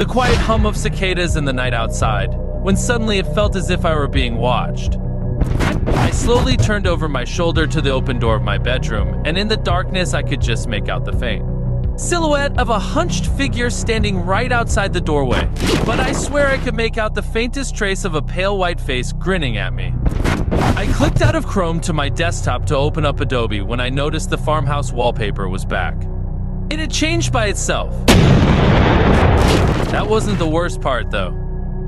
The quiet hum of cicadas in the night outside, when suddenly it felt as if I were being watched. I slowly turned over my shoulder to the open door of my bedroom, and in the darkness I could just make out the faint silhouette of a hunched figure standing right outside the doorway. But I swear I could make out the faintest trace of a pale white face grinning at me. I clicked out of Chrome to my desktop to open up Adobe when I noticed the farmhouse wallpaper was back. It had changed by itself. That wasn't the worst part, though.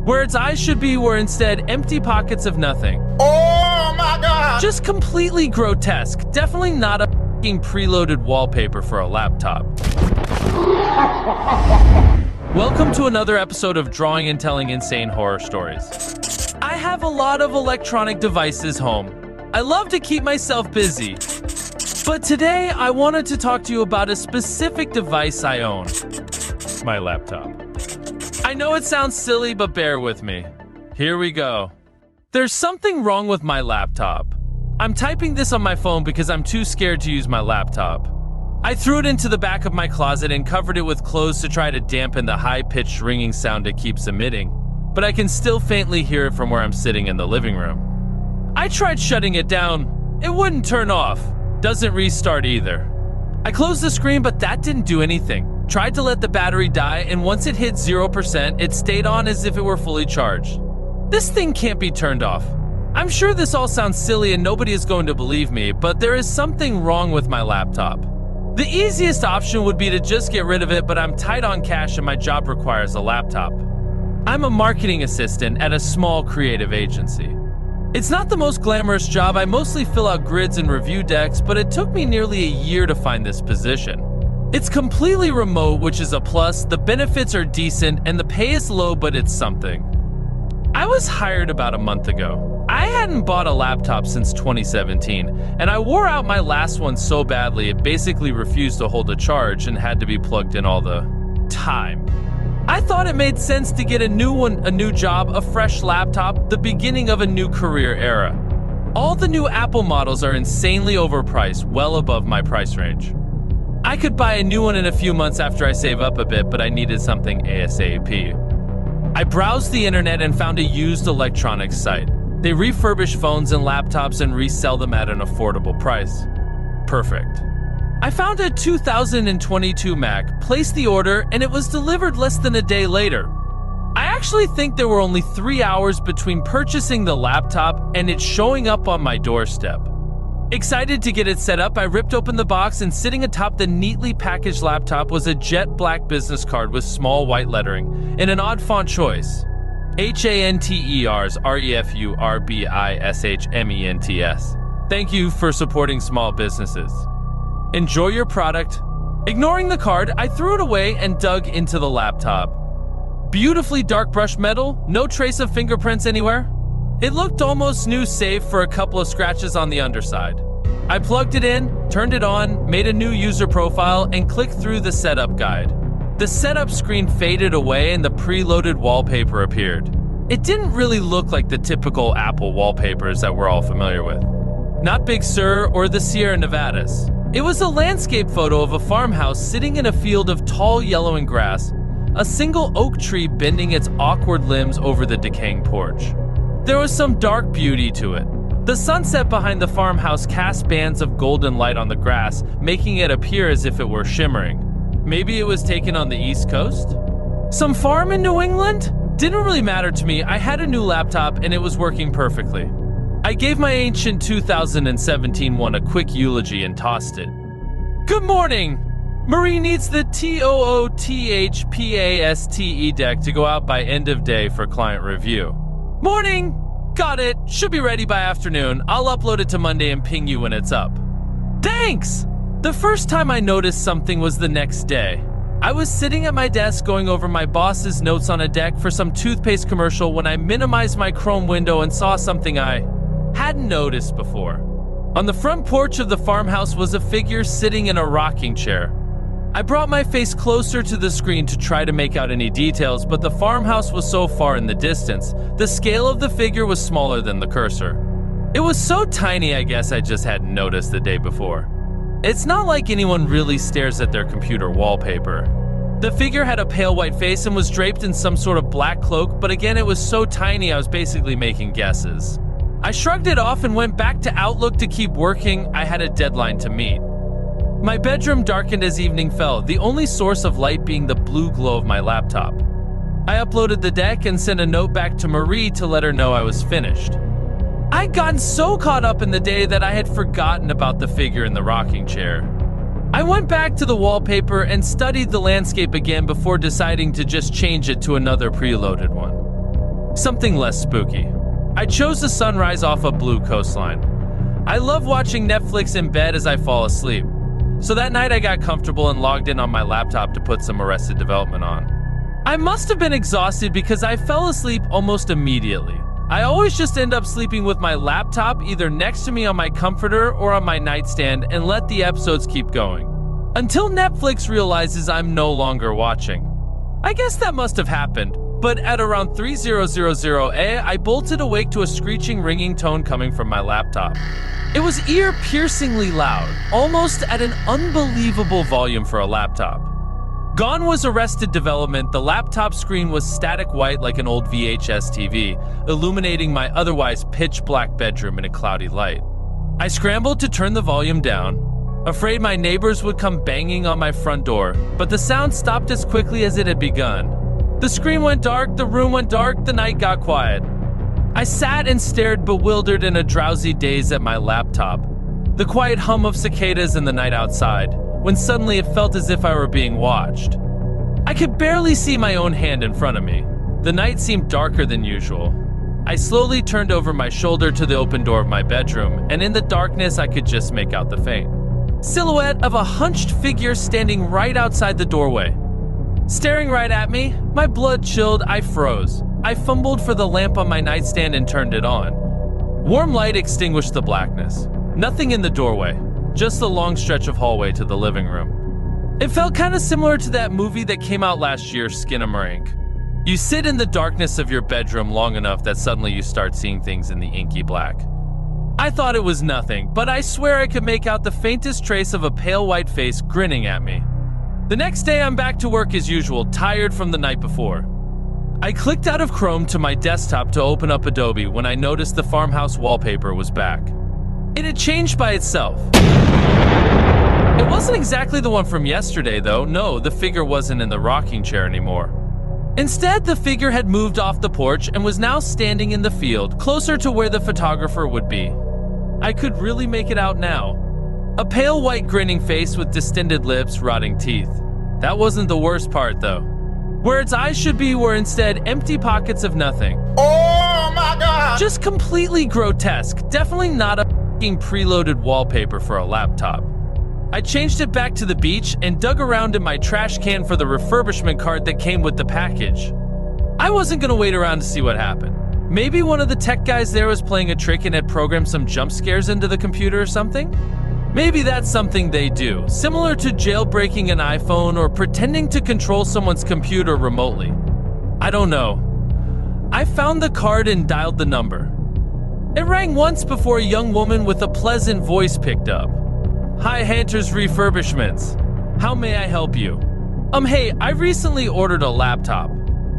Where its eyes should be were instead empty pockets of nothing. Oh my God! Just completely grotesque. Definitely not a f***ing preloaded wallpaper for a laptop. Welcome to another episode of Drawing and Telling Insane Horror Stories. I have a lot of electronic devices home. I love to keep myself busy. But today, I wanted to talk to you about a specific device I own. My laptop. I know it sounds silly, but bear with me. Here we go. There's something wrong with my laptop. I'm typing this on my phone because I'm too scared to use my laptop. I threw it into the back of my closet and covered it with clothes to try to dampen the high-pitched ringing sound it keeps emitting, but I can still faintly hear it from where I'm sitting in the living room. I tried shutting it down. It wouldn't turn off. Doesn't restart either. I closed the screen, but that didn't do anything. Tried to let the battery die, and once it hit 0%, it stayed on as if it were fully charged. This thing can't be turned off. I'm sure this all sounds silly and nobody is going to believe me, but there is something wrong with my laptop. The easiest option would be to just get rid of it, but I'm tight on cash and my job requires a laptop. I'm a marketing assistant at a small creative agency. It's not the most glamorous job. I mostly fill out grids and review decks, but it took me nearly a year to find this position. It's completely remote, which is a plus, the benefits are decent, and the pay is low, but it's something. I was hired about a month ago. I hadn't bought a laptop since 2017, and I wore out my last one so badly it basically refused to hold a charge and had to be plugged in all the time. I thought it made sense to get a new one, a new job, a fresh laptop, the beginning of a new career era. All the new Apple models are insanely overpriced, well above my price range. I could buy a new one in a few months after I save up a bit, but I needed something ASAP. I browsed the internet and found a used electronics site. They refurbish phones and laptops and resell them at an affordable price. Perfect. I found a 2022 Mac, placed the order, and it was delivered less than a day later. I actually think there were only 3 hours between purchasing the laptop and it showing up on my doorstep. Excited to get it set up, I ripped open the box, and sitting atop the neatly packaged laptop was a jet black business card with small white lettering in an odd font choice. HANTERS REFURBISHMENTS. Thank you for supporting small businesses. Enjoy your product. Ignoring the card, I threw it away and dug into the laptop. Beautifully dark brushed metal, no trace of fingerprints anywhere. It looked almost new save for a couple of scratches on the underside. I plugged it in, turned it on, made a new user profile, and clicked through the setup guide. The setup screen faded away and the preloaded wallpaper appeared. It didn't really look like the typical Apple wallpapers that we're all familiar with. Not Big Sur or the Sierra Nevadas. It was a landscape photo of a farmhouse sitting in a field of tall yellowing grass, a single oak tree bending its awkward limbs over the decaying porch. There was some dark beauty to it. The sunset behind the farmhouse cast bands of golden light on the grass, making it appear as if it were shimmering. Maybe it was taken on the East Coast? Some farm in New England? Didn't really matter to me. I had a new laptop and it was working perfectly. I gave my ancient 2017 one a quick eulogy and tossed it. Good morning! Marie needs the TOOTHPASTE deck to go out by end of day for client review. Morning! Got it. Should be ready by afternoon. I'll upload it to Monday and ping you when it's up. Thanks! The first time I noticed something was the next day. I was sitting at my desk going over my boss's notes on a deck for some toothpaste commercial when I minimized my Chrome window and saw something I hadn't noticed before. On the front porch of the farmhouse was a figure sitting in a rocking chair. I brought my face closer to the screen to try to make out any details, but the farmhouse was so far in the distance, the scale of the figure was smaller than the cursor. It was so tiny, I guess I just hadn't noticed the day before. It's not like anyone really stares at their computer wallpaper. The figure had a pale white face and was draped in some sort of black cloak, but again, it was so tiny I was basically making guesses. I shrugged it off and went back to Outlook to keep working. I had a deadline to meet. My bedroom darkened as evening fell, the only source of light being the blue glow of my laptop. I uploaded the deck and sent a note back to Marie to let her know I was finished. I'd gotten so caught up in the day that I had forgotten about the figure in the rocking chair. I went back to the wallpaper and studied the landscape again before deciding to just change it to another preloaded one. Something less spooky. I chose the sunrise off a blue coastline. I love watching Netflix in bed as I fall asleep. So that night I got comfortable and logged in on my laptop to put some Arrested Development on. I must have been exhausted because I fell asleep almost immediately. I always just end up sleeping with my laptop either next to me on my comforter or on my nightstand and let the episodes keep going. Until Netflix realizes I'm no longer watching. I guess that must have happened, but at around 3000 A, I bolted awake to a screeching ringing tone coming from my laptop. It was ear-piercingly loud, almost at an unbelievable volume for a laptop. Gone was Arrested Development. The laptop screen was static white like an old VHS TV, illuminating my otherwise pitch-black bedroom in a cloudy light. I scrambled to turn the volume down, afraid my neighbors would come banging on my front door, but the sound stopped as quickly as it had begun. The screen went dark, the room went dark, the night got quiet. I sat and stared bewildered in a drowsy daze at my laptop, the quiet hum of cicadas in the night outside, when suddenly it felt as if I were being watched. I could barely see my own hand in front of me. The night seemed darker than usual. I slowly turned over my shoulder to the open door of my bedroom, and in the darkness I could just make out the faint silhouette of a hunched figure standing right outside the doorway. Staring right at me, my blood chilled, I froze. I fumbled for the lamp on my nightstand and turned it on. Warm light extinguished the blackness. Nothing in the doorway, just the long stretch of hallway to the living room. It felt kind of similar to that movie that came out last year, Skinamarink. You sit in the darkness of your bedroom long enough that suddenly you start seeing things in the inky black. I thought it was nothing, but I swear I could make out the faintest trace of a pale white face grinning at me. The next day I'm back to work as usual, tired from the night before. I clicked out of Chrome to my desktop to open up Adobe when I noticed the farmhouse wallpaper was back. It had changed by itself. It wasn't exactly the one from yesterday though. No, the figure wasn't in the rocking chair anymore. Instead, the figure had moved off the porch and was now standing in the field, closer to where the photographer would be. I could really make it out now. A pale white grinning face with distended lips, rotting teeth. That wasn't the worst part though. Where its eyes should be were instead empty pockets of nothing. Oh my God! Just completely grotesque. Definitely not a f***ing preloaded wallpaper for a laptop. I changed it back to the beach and dug around in my trash can for the refurbishment card that came with the package. I wasn't gonna wait around to see what happened. Maybe one of the tech guys there was playing a trick and had programmed some jump scares into the computer or something? Maybe that's something they do, similar to jailbreaking an iPhone or pretending to control someone's computer remotely. I don't know. I found the card and dialed the number. It rang once before a young woman with a pleasant voice picked up. Hi, Hunter's Refurbishments. How may I help you? Hey, I recently ordered a laptop.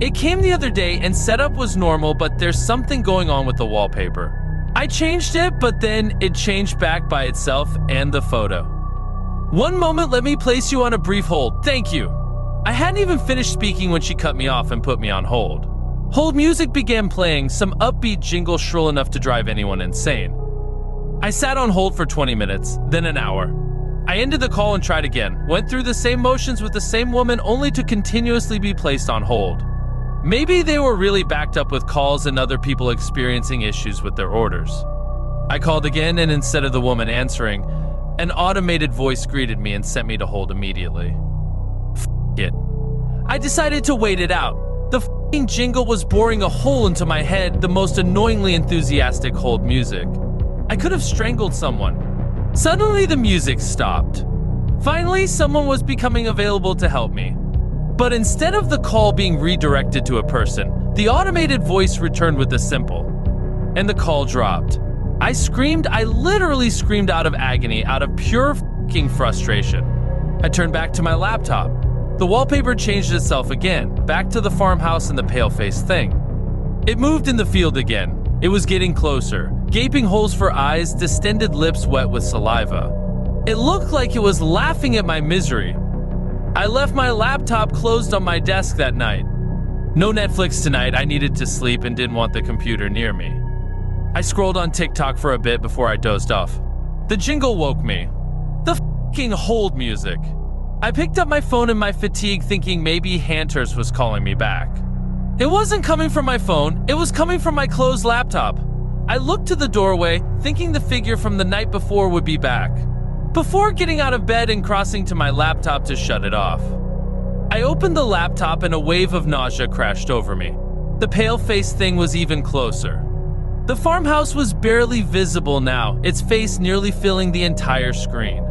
It came the other day and setup was normal, but there's something going on with the wallpaper. I changed it, but then it changed back by itself and the photo. One moment, let me place you on a brief hold. Thank you. I hadn't even finished speaking when she cut me off and put me on hold. Hold music began playing, some upbeat jingle shrill enough to drive anyone insane. I sat on hold for 20 minutes, then an hour. I ended the call and tried again, went through the same motions with the same woman only to continuously be placed on hold. Maybe they were really backed up with calls and other people experiencing issues with their orders. I called again, and instead of the woman answering, an automated voice greeted me and sent me to hold immediately. F*** it. I decided to wait it out. The f***ing jingle was boring a hole into my head, the most annoyingly enthusiastic hold music. I could have strangled someone. Suddenly the music stopped. Finally, someone was becoming available to help me. But instead of the call being redirected to a person, the automated voice returned with a simple, and the call dropped. I screamed, I literally screamed out of agony, out of pure f***ing frustration. I turned back to my laptop. The wallpaper changed itself again, back to the farmhouse and the pale-faced thing. It moved in the field again. It was getting closer, gaping holes for eyes, distended lips wet with saliva. It looked like it was laughing at my misery. I left my laptop closed on my desk that night. No Netflix tonight, I needed to sleep and didn't want the computer near me. I scrolled on TikTok for a bit before I dozed off. The jingle woke me. The f***ing hold music. I picked up my phone in my fatigue thinking maybe Hanters was calling me back. It wasn't coming from my phone, it was coming from my closed laptop. I looked to the doorway, thinking the figure from the night before would be back. Before getting out of bed and crossing to my laptop to shut it off. I opened the laptop and a wave of nausea crashed over me. The pale-faced thing was even closer. The farmhouse was barely visible now, its face nearly filling the entire screen.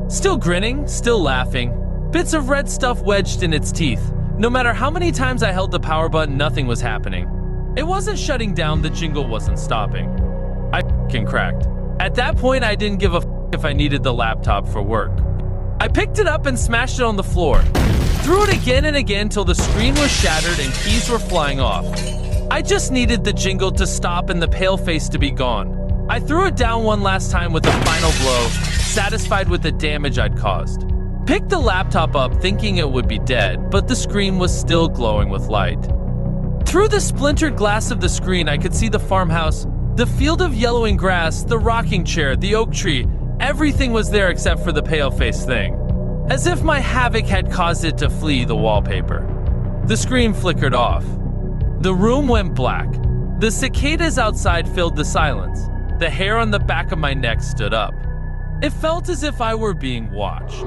Still grinning, still laughing, bits of red stuff wedged in its teeth. No matter how many times I held the power button, nothing was happening. It wasn't shutting down, the jingle wasn't stopping. I f***ing cracked. At that point, I didn't give a f*** if I needed the laptop for work. I picked it up and smashed it on the floor. Threw it again and again till the screen was shattered and keys were flying off. I just needed the jingle to stop and the pale face to be gone. I threw it down one last time with a final blow, satisfied with the damage I'd caused. Picked the laptop up thinking it would be dead, but the screen was still glowing with light. Through the splintered glass of the screen, I could see the farmhouse, the field of yellowing grass, the rocking chair, the oak tree. Everything was there except for the pale-faced thing. As if my havoc had caused it to flee the wallpaper. The screen flickered off. The room went black. The cicadas outside filled the silence. The hair on the back of my neck stood up. It felt as if I were being watched.